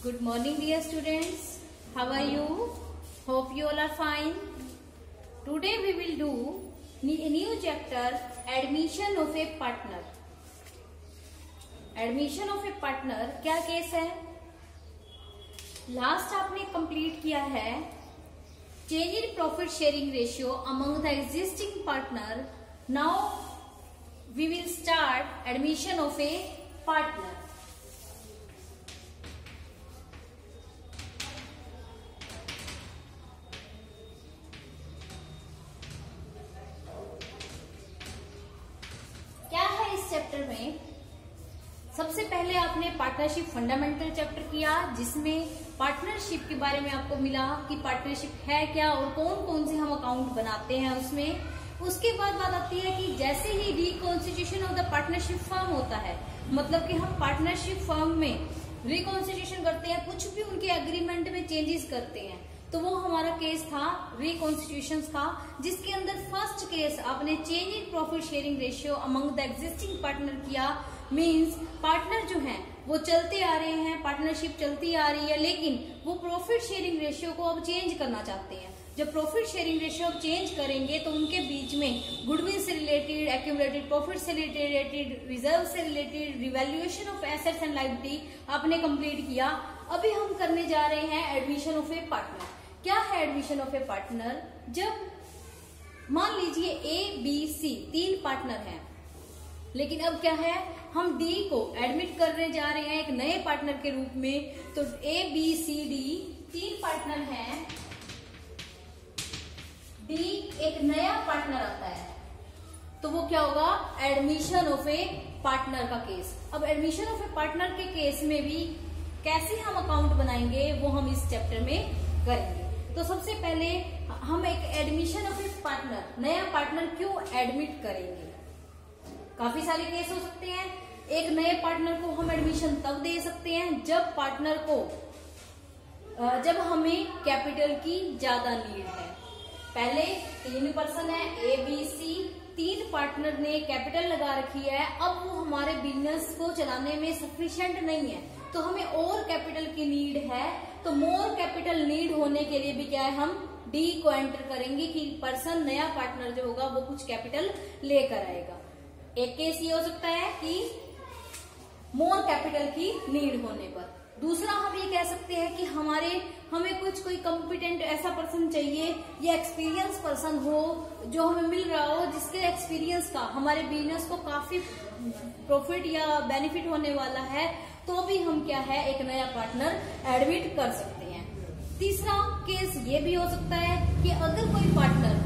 Good morning, dear students. How are you? Hope you all are fine. Today we will do a new chapter, Admission of a Partner. Admission of a Partner क्या case है? Last आपने complete किया है Change in profit sharing ratio among the existing partner. Now we will start admission of a partner. Chapter में सबसे पहले आपने partnership fundamental chapter किया, जिसमें पार्टनरशिप के बारे में आपको मिला कि पार्टनरशिप है क्या और कौन कौन से हम अकाउंट बनाते हैं उसमें। उसके बाद बात आती है कि जैसे ही reconstitution of the partnership firm होता है, मतलब कि हम पार्टनरशिप फर्म में रिकॉन्स्टिट्यूशन करते हैं, कुछ भी उनके एग्रीमेंट में चेंजेस करते हैं, तो वो हमारा केस था रिकॉन्स्टिट्यूशन का, जिसके अंदर फर्स्ट केस आपने change in profit sharing ratio among the existing partner किया। मींस पार्टनर जो हैं वो चलते आ रहे हैं, पार्टनरशिप चलती आ रही है, लेकिन वो प्रॉफिट शेयरिंग रेशियो को अब चेंज करना चाहते हैं। जब प्रॉफिट शेयरिंग रेशियो चेंज करेंगे तो उनके बीच में गुडविल से रिलेटेड, एक्यूमुलेटेड प्रॉफिट से रिलेटेड, रिजर्व से related, revaluation of assets and liability आपने कंप्लीट किया। अभी हम करने जा रहे हैं एडमिशन ऑफ ए पार्टनर। क्या है एडमिशन ऑफ ए पार्टनर? जब मान लीजिए ए बी सी तीन पार्टनर हैं, लेकिन अब क्या है, हम डी को एडमिट करने जा रहे हैं एक नए पार्टनर के रूप में। तो ए बी सी डी तीन पार्टनर हैं, डी एक नया पार्टनर आता है, तो वो क्या होगा, एडमिशन ऑफ ए पार्टनर का केस। अब एडमिशन ऑफ ए पार्टनर के केस में भी कैसे हम अकाउंट बनाएंगे वो हम इस चैप्टर में करेंगे। तो सबसे पहले हम एक एडमिशन ऑफ ए पार्टनर, नया पार्टनर क्यों एडमिट करेंगे? काफी सारे केस हो सकते हैं। एक नए पार्टनर को हम एडमिशन तब दे सकते हैं जब पार्टनर को जब हमें कैपिटल की ज्यादा नीड है। पहले तीन पर्सन है, ए बी सी, तीन पार्टनर ने कैपिटल लगा रखी है, अब वो हमारे बिजनेस को चलाने में सफिशिएंट नहीं है, तो हमें और कैपिटल की नीड है। तो मोर कैपिटल नीड होने के लिए भी क्या है, हम डी को एंटर करेंगे कि पर्सन, नया पार्टनर जो होगा वो कुछ कैपिटल लेकर आएगा। एक केस ये हो सकता है कि मोर कैपिटल की नीड होने पर। दूसरा हम ये कह सकते हैं कि हमें कोई कॉम्पिटेंट ऐसा पर्सन चाहिए या एक्सपीरियंस पर्सन हो जो हमें मिल रहा हो, जिसके एक्सपीरियंस का हमारे बिजनेस को काफी प्रॉफिट या बेनिफिट होने वाला है, तो भी हम क्या है, एक नया पार्टनर एडमिट कर सकते हैं। तीसरा केस ये भी हो सकता है कि अगर कोई पार्टनर,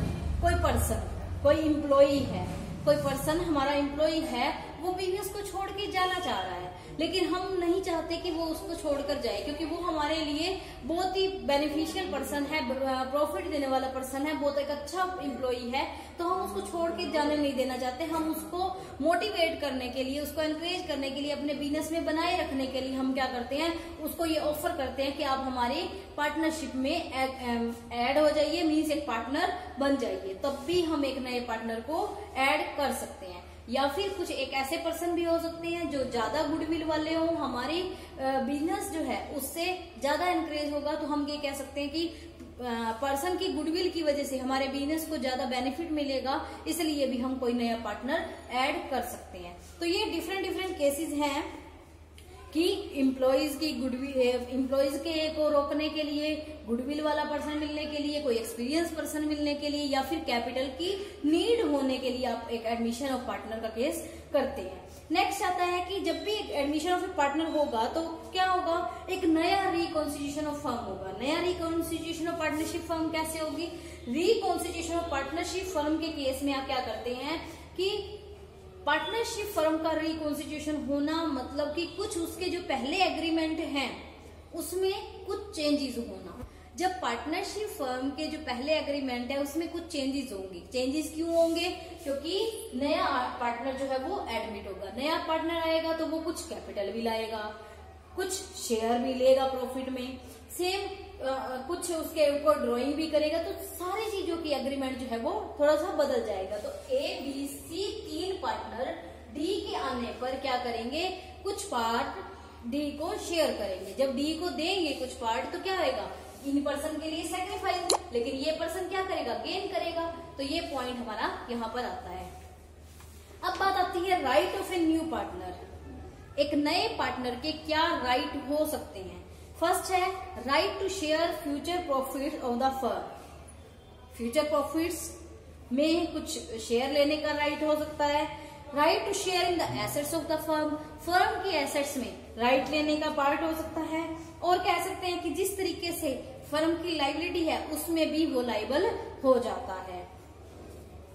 कोई पर्सन, कोई एम्प्लॉई है, कोई पर्सन हमारा एम्प्लॉई है, वो बिजनेस को छोड़ के जाना चाह रहा है, लेकिन हम नहीं चाहते कि वो उसको छोड़कर जाए, क्योंकि वो हमारे लिए बहुत ही बेनिफिशियल पर्सन है, प्रॉफिट देने वाला पर्सन है, बहुत एक अच्छा एम्प्लॉई है, तो हम उसको छोड़ के जाने नहीं देना चाहते। हम उसको मोटिवेट करने के लिए, उसको एनकरेज करने के लिए, अपने बिजनेस में बनाए रखने के लिए हम क्या करते हैं, उसको ये ऑफर करते हैं कि आप हमारी पार्टनरशिप में ऐड हो जाइए, मीन्स एक पार्टनर बन जाइए। तब भी हम एक नए पार्टनर को ऐड कर सकते हैं। या फिर कुछ एक ऐसे पर्सन भी हो सकते हैं जो ज्यादा गुडविल वाले हों, हमारी बिजनेस जो है उससे ज्यादा एनकरेज होगा, तो हम ये कह सकते हैं कि पर्सन की गुडविल की वजह से हमारे बिजनेस को ज्यादा बेनिफिट मिलेगा, इसलिए भी हम कोई नया पार्टनर ऐड कर सकते हैं। तो ये डिफरेंट केसेस हैं कि एम्प्लॉइज के को रोकने के लिए, गुडविल वाला पर्सन मिलने के लिए, कोई एक्सपीरियंस पर्सन मिलने के लिए, या फिर कैपिटल की नीड होने के लिए आप एक एडमिशन ऑफ पार्टनर का केस करते हैं। नेक्स्ट आता है कि जब भी एक एडमिशन ऑफ पार्टनर होगा तो क्या होगा, एक नया रिकॉन्स्टिट्यूशन ऑफ फर्म होगा। नया रिकॉन्स्टिट्यूशन ऑफ पार्टनरशिप फर्म कैसे होगी? रिकॉन्स्टिट्यूशन ऑफ पार्टनरशिप फर्म के केस में आप क्या करते हैं कि पार्टनरशिप फर्म का रिकॉन्स्टिट्यूशन होना मतलब कि कुछ उसके जो पहले एग्रीमेंट हैं उसमें कुछ चेंजेस होना। जब पार्टनरशिप फर्म के जो पहले एग्रीमेंट है उसमें कुछ चेंजेस होंगे। चेंजेस क्यों होंगे? क्योंकि नया पार्टनर जो है वो एडमिट होगा। नया पार्टनर आएगा तो वो कुछ कैपिटल भी लाएगा, कुछ शेयर भी लेगा प्रॉफिट में, सेम कुछ उसके ऊपर ड्राइंग भी करेगा, तो सारी चीजों की एग्रीमेंट जो है वो थोड़ा सा बदल जाएगा। तो ए बी सी तीन पार्टनर डी के आने पर क्या करेंगे, कुछ पार्ट डी को शेयर करेंगे। जब डी को देंगे कुछ पार्ट तो क्या होगा, इन पर्सन के लिए सेक्रीफाइस, लेकिन ये पर्सन क्या करेगा, गेन करेगा। तो ये पॉइंट हमारा यहाँ पर आता है। अब बात आती है right of a new partner. एक नए पार्टनर के क्या राइट हो सकते हैं। फर्स्ट है right to share future profit of the firm. Future profits में कुछ शेयर लेने का राइट हो सकता है। Right to share in the assets of the firm. Firm की एसेट्स में राइट लेने का पार्ट हो सकता है। और कह सकते हैं कि जिस तरीके से फर्म की लायबिलिटी है उसमें भी वो लायबल हो जाता है।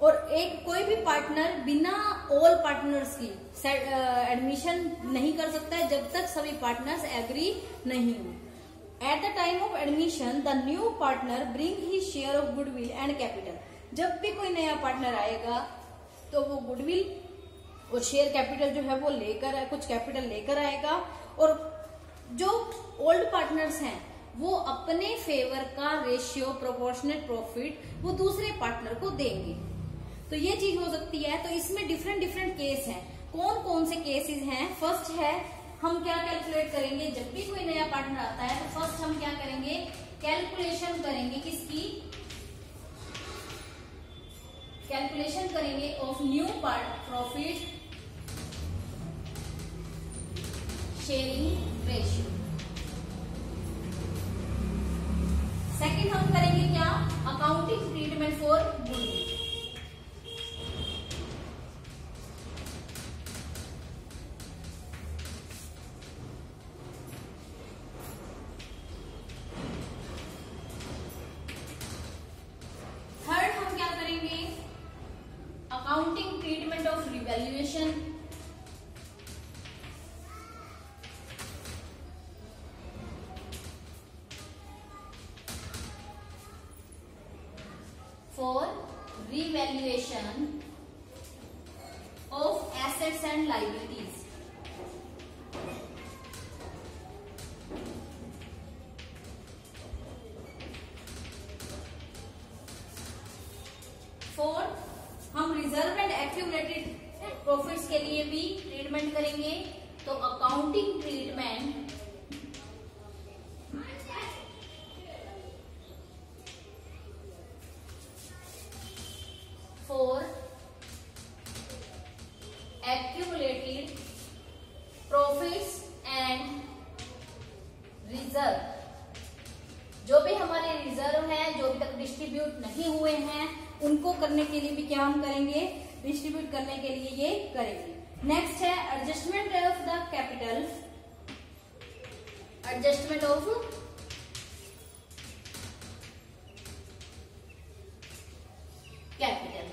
और एक कोई भी पार्टनर बिना ऑल पार्टनर्स की एडमिशन नहीं कर सकता है जब तक सभी पार्टनर्स एग्री नहीं हो। At the time of admission the new partner bring he share of goodwill and capital. जब भी कोई नया पार्टनर आएगा तो वो गुडविल और शेयर कैपिटल जो है वो लेकर, कुछ कैपिटल लेकर आएगा। और जो ओल्ड पार्टनर्स हैं वो अपने फेवर का रेशियो प्रोपोर्शनेट प्रॉफिट वो दूसरे पार्टनर को देंगे। तो ये चीज हो सकती है। तो इसमें डिफरेंट डिफरेंट केस हैं। कौन कौन से केसेस हैं। फर्स्ट है हम क्या कैलकुलेट करेंगे, जब भी कोई नया पार्टनर आता है तो फर्स्ट हम क्या करेंगे, कैलकुलेशन करेंगे किसकी, कैलकुलेशन करेंगे of new profit sharing ratio. Second हम करेंगे क्या, accounting treatment for goodwill. Third हम क्या करेंगे, accounting treatment of revaluation. For revaluation of assets and liabilities. Fourth, हम रिजर्व एंड एक्यूमुलेटेड प्रॉफिट्स के लिए भी ट्रीटमेंट करेंगे। तो accounting treatment for accumulated profits and reserve। जो भी हमारे रिजर्व हैं, जो अभी तक डिस्ट्रीब्यूट नहीं हुए हैं, उनको करने के लिए भी क्या हम करेंगे, डिस्ट्रीब्यूट करने के लिए ये करेंगे। नेक्स्ट है adjustment of the capital, adjustment of capital.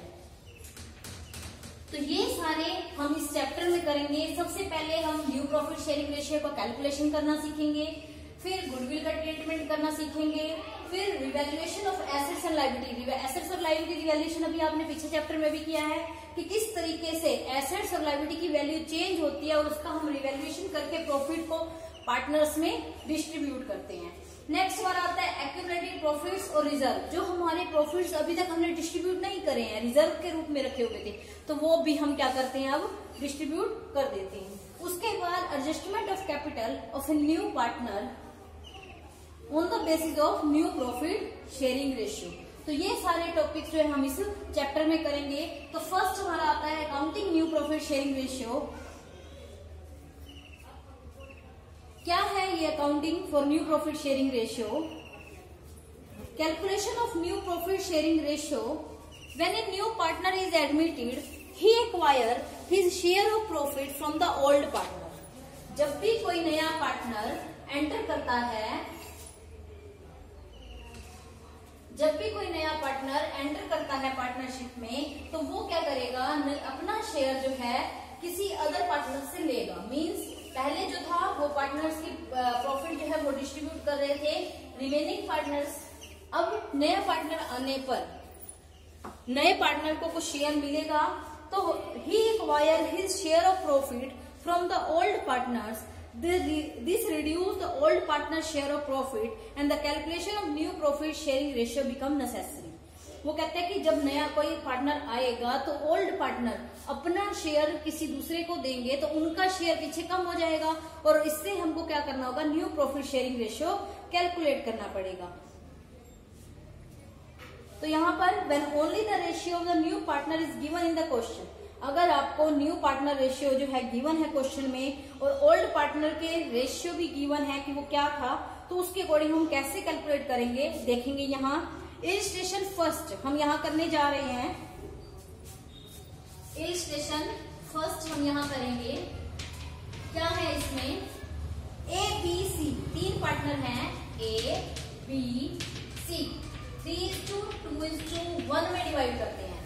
तो ये सारे हम इस चैप्टर में करेंगे। सबसे पहले हम न्यू प्रॉफिट शेयरिंग रेशियो का कैलकुलेशन करना सीखेंगे, फिर गुडविल का ट्रीटमेंट करना सीखेंगे, फिर revaluation of assets and liability. Assets और लायबिलिटी रिवैल्यूएशन अभी आपने पिछले चैप्टर में भी किया है कि किस तरीके से एसेट्स और लायबिलिटी की वैल्यू चेंज होती है और उसका हम रिवैल्यूएशन करके प्रॉफिट को पार्टनर्स में डिस्ट्रीब्यूट करते हैं। नेक्स्ट हमारा आता है एक्यूमुलेटेड प्रॉफिट्स और रिजर्व। जो हमारे प्रॉफिट्स अभी तक हमने डिस्ट्रीब्यूट नहीं करे हैं, रिजर्व के रूप में रखे हुए थे, तो वो भी हम क्या करते हैं, अब डिस्ट्रीब्यूट कर देते हैं। उसके बाद adjustment of capital of a new partner on the basis of new profit sharing ratio. तो ये सारे टॉपिक्स जो है हम इस चैप्टर में करेंगे। तो फर्स्ट हमारा आता है accounting new profit sharing ratio. क्या है ये accounting for new profit sharing ratio. Calculation of new profit sharing ratio. When a new partner is admitted he acquire his share of profit from the old partner. जब भी कोई नया partner enter करता है, जब भी कोई नया पार्टनर एंटर करता है पार्टनरशिप में, तो वो क्या करेगा, अपना शेयर जो है किसी अदर पार्टनर से लेगा। मींस पहले जो था वो पार्टनर्स की प्रॉफिट जो है वो डिस्ट्रीब्यूट कर रहे थे रिमेनिंग पार्टनर्स। अब नया पार्टनर आने पर नए पार्टनर को कुछ शेयर मिलेगा, तो ही acquire his share of profit from the old partners. This reduce the old partner share of profit and the calculation of new profit sharing ratio become necessary। वो कहते हैं कि जब नया कोई पार्टनर आएगा तो ओल्ड पार्टनर अपना शेयर किसी दूसरे को देंगे तो उनका शेयर पीछे कम हो जाएगा और इससे हमको क्या करना होगा, new profit sharing ratio calculate करना पड़ेगा। तो यहाँ पर when only the ratio of the new partner is given in the question, अगर आपको न्यू पार्टनर रेशियो जो है गिवन है क्वेश्चन में और ओल्ड पार्टनर के रेशियो भी गिवन है कि वो क्या था, तो उसके अकॉर्डिंग हम कैसे कैलकुलेट करेंगे देखेंगे। यहाँ इलस्ट्रेशन फर्स्ट हम यहाँ करने जा रहे हैं। इलस्ट्रेशन फर्स्ट हम यहाँ करेंगे। क्या है इसमें, ए बी सी, 3 पार्टनर हैं, ए बी सी, 3:2:1 में डिवाइड करते हैं।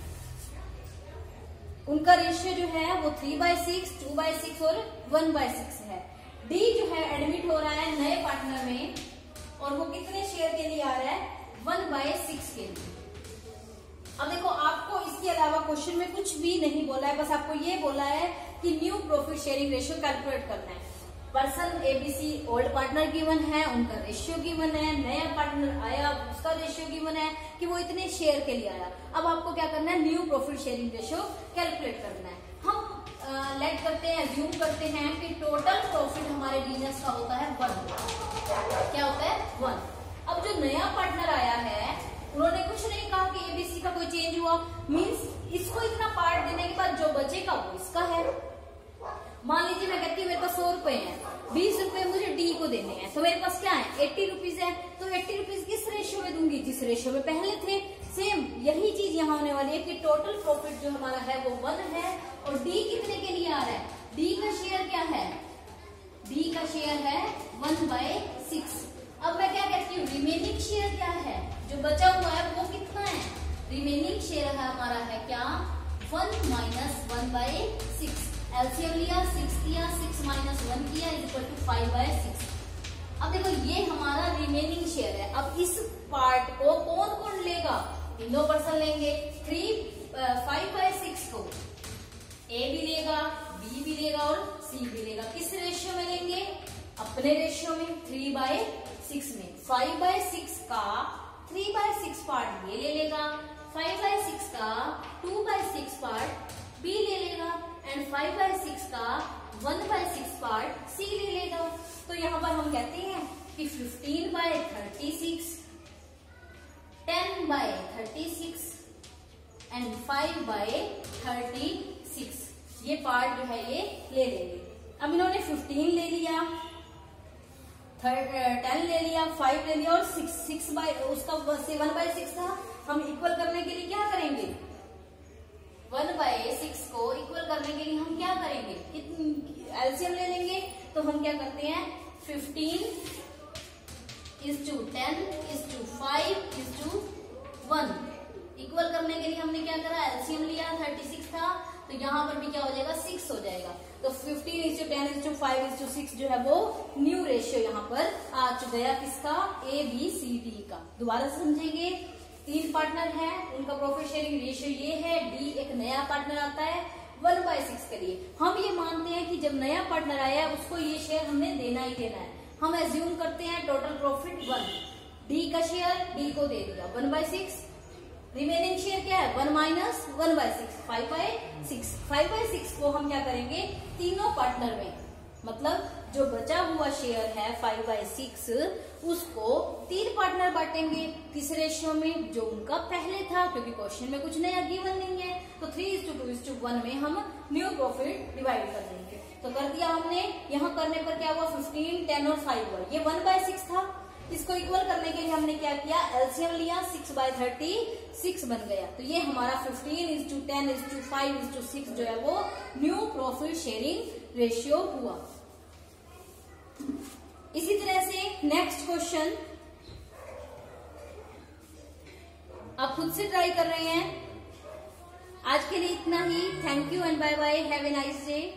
उनका रेशियो जो है वो 3/6, 2/6 और 1/6 है। डी जो है एडमिट हो रहा है नए पार्टनर में और वो कितने शेयर के लिए आ रहा है, 1/6 के लिए। अब देखो आपको इसके अलावा क्वेश्चन में कुछ भी नहीं बोला है, बस आपको ये बोला है कि new profit sharing ratio calculate करना है। Person ABC old partner given है, उनका रेशियो गिवन है, नया पार्टनर आया उसका रेशियो गिवन है कि वो इतने शेयर के लिए आया। अब आपको क्या करना है, new profit sharing ratio calculate करना है। हम लेट करते हैं, अज्यूम करते हैं कि टोटल प्रॉफिट हमारे बिजनेस का होता है 1। क्या होता है, 1। अब जो नया पार्टनर आया है उन्होंने कुछ नहीं कहा कि एबीसी का कोई चेंज हुआ, मीन्स इसको इतना पार्ट देने के बाद जो बचेगा वो इसका है। मान लीजिए मैं कहती हूँ मेरे पास 100 रुपए हैं, 20 रुपए मुझे डी को देने हैं, तो मेरे पास क्या है, 80 रुपीज है। तो 80 रुपीज किस रेशियो में दूंगी, जिस रेशियो में पहले थे। सेम यही चीज यहाँ होने वाली है कि टोटल प्रॉफिट जो हमारा है वो 1 है और डी कितने के लिए आ रहा है, डी का शेयर क्या है, डी का शेयर है 1/6। अब मैं क्या कहती हूँ, रिमेनिंग शेयर क्या है, जो बचा हुआ है वो कितना है, रिमेनिंग शेयर है हमारा है क्या, 1 - 1/6। एलसीएम लिया, 6 किया, 6 - 1 किया = 5/6। अब देखो ये हमारा रिमेनिंग शेयर है। अब इस पार्ट को कौन कौन लेगा, तीनों पर्सन लेंगे। 5/6 को ए भी लेगा, बी भी लेगा और सी भी लेगा। किस रेशियो में लेंगे, अपने रेशियो में 3/6 में। 5/6 का 3/6 पार्ट ये ले लेगा, 5/6 का 2/6 पार्ट बी ले लेगा एंड 5/6 का 1/6 पार्ट सी ले लेगा। तो यहाँ पर हम कहते हैं कि 15/36, 10/36 एंड 5/36 ये पार्ट जो है ये ले लेंगे। अब इन्होंने 15 ले लिया, 10 ले लिया, 5 ले लिया और 6 उसका 1/6 था। हम इक्वल करने के लिए क्या करेंगे, 1/6 को इक्वल करने के लिए हम क्या करेंगे, एलसीएम ले लेंगे। तो हम क्या करते हैं, 15 = 10 = 5 = 1 इक्वल करने के लिए हमने क्या करा, एलसीएम लिया, 36 था तो यहाँ पर भी क्या हो जाएगा, 6 हो जाएगा। तो 15 = 10 = 5 = 6 जो है वो न्यू रेशियो यहाँ पर आ चुका है किसका, ए बी सी डी का। दोबारा समझेंगे, 3 पार्टनर हैं, उनका प्रॉफिट शेयरिंग रेशियो ये है। डी एक नया पार्टनर आता है 1/6 के लिए। हम ये मानते हैं कि जब नया पार्टनर आया उसको ये शेयर हमने देना ही देना है। हम एज्यूम करते हैं टोटल प्रॉफिट 1, डी का शेयर डी को दे दिया 1/6, रिमेनिंग शेयर क्या है 1 - 1/6, 5/6। 5/6 को हम क्या करेंगे, तीनों पार्टनर में, मतलब जो बचा हुआ शेयर है 5/6 उसको 3 पार्टनर बांटेंगे। किस रेशियो में, जो उनका पहले था, क्योंकि क्वेश्चन में कुछ नया गिवन नहीं है। तो 3:2:1 में हम न्यू प्रॉफिट डिवाइड कर देंगे। तो कर दिया हमने। यहाँ करने पर क्या हुआ, 15, 10 और 5 हुआ। ये 1/6 था, इसको इक्वल करने के लिए हमने क्या किया, एलसीएम लिया, 6/36 बन गया। तो ये हमारा 15 = 10 = 5 = 6 जो है वो न्यू प्रॉफिट शेयरिंग रेशियो हुआ। इसी तरह से नेक्स्ट क्वेश्चन आप खुद से ट्राई कर रहे हैं। आज के लिए इतना ही। Thank you and bye bye, have a nice day.